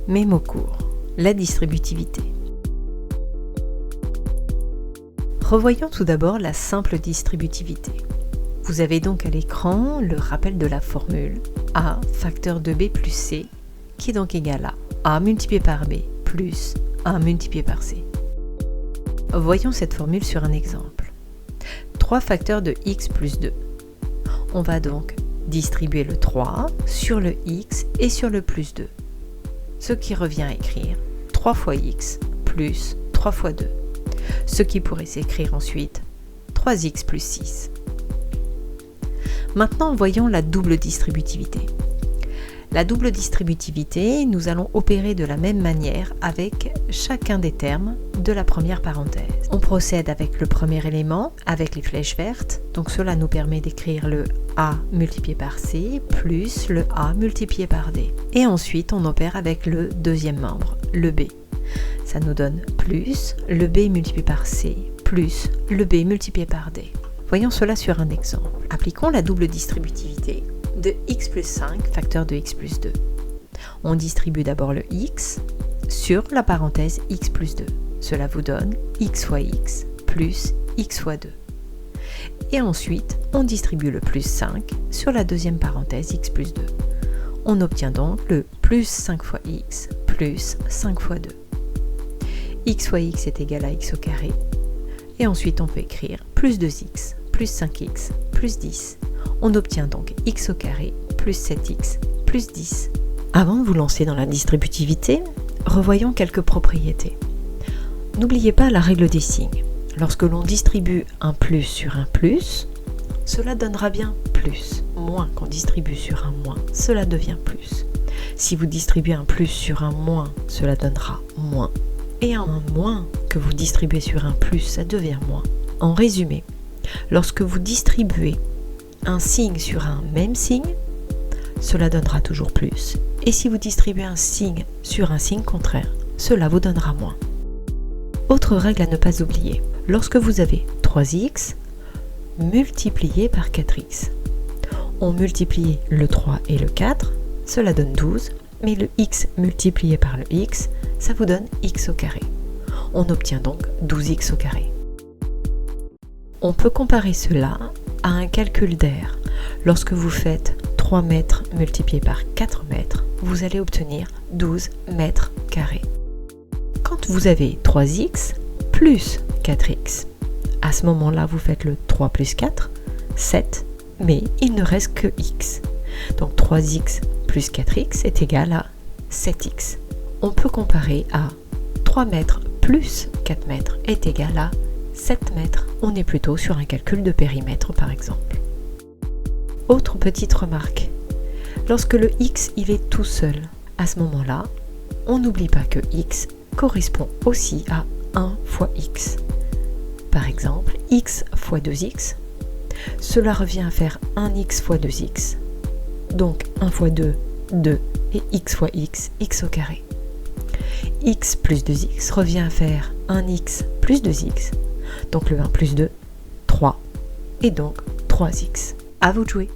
Mes mots courts, la distributivité. Revoyons tout d'abord la simple distributivité. Vous avez donc à l'écran le rappel de la formule A facteur de B plus C, qui est donc égal à A multiplié par B plus A multiplié par C. Voyons cette formule sur un exemple. 3 facteurs de x plus 2. On va donc distribuer le 3 sur le x et sur le plus 2. Ce qui revient à écrire 3 fois x plus 3 fois 2. Ce qui pourrait s'écrire ensuite 3x plus 6. Maintenant, voyons la double distributivité. La double distributivité, nous allons opérer de la même manière avec chacun des termes de la première parenthèse. On procède avec le premier élément, avec les flèches vertes, donc cela nous permet d'écrire le A multiplié par C plus le A multiplié par D. Et ensuite, on opère avec le deuxième membre, le B. Ça nous donne plus le B multiplié par C plus le B multiplié par D. Voyons cela sur un exemple. Appliquons la double distributivité de x plus 5 facteur de x plus 2. On distribue d'abord le x sur la parenthèse x plus 2. Cela vous donne x fois x plus x fois 2. Et ensuite, on distribue le plus 5 sur la deuxième parenthèse x plus 2. On obtient donc le plus 5 fois x plus 5 fois 2. X fois x est égal à x au carré. Et ensuite, on peut écrire plus 2x plus 5x plus 10. On obtient donc x au carré plus 7x plus 10. Avant de vous lancer dans la distributivité, revoyons quelques propriétés. N'oubliez pas la règle des signes. Lorsque l'on distribue un plus sur un plus, cela donnera bien plus. Moins qu'on distribue sur un moins, cela devient plus. Si vous distribuez un plus sur un moins, cela donnera moins. Et un moins que vous distribuez sur un plus, ça devient moins. En résumé, lorsque vous distribuez un signe sur un même signe, cela donnera toujours plus. Et si vous distribuez un signe sur un signe contraire, cela vous donnera moins. Autre règle à ne pas oublier, lorsque vous avez 3x multiplié par 4x, on multiplie le 3 et le 4, cela donne 12, mais le x multiplié par le x, ça vous donne x au carré. On obtient donc 12x au carré. On peut comparer cela à un calcul d'air. Lorsque vous faites 3 mètres multiplié par 4 mètres, vous allez obtenir 12 mètres carrés. Quand vous avez 3x plus 4x, à ce moment-là, vous faites le 3 plus 4, 7, mais il ne reste que x. Donc 3x plus 4x est égal à 7x. On peut comparer à 3 mètres plus 4 mètres est égal à 7 mètres. On est plutôt sur un calcul de périmètre par exemple. Autre petite remarque. Lorsque le x il est tout seul, à ce moment-là, on n'oublie pas que x correspond aussi à 1 fois x. Par exemple, x fois 2x, cela revient à faire 1x fois 2x. Donc 1 fois 2, 2, et x fois x, x au carré. X plus 2x revient à faire 1x plus 2x. Donc le 1 plus 2, 3. Et donc 3x. À vous de jouer.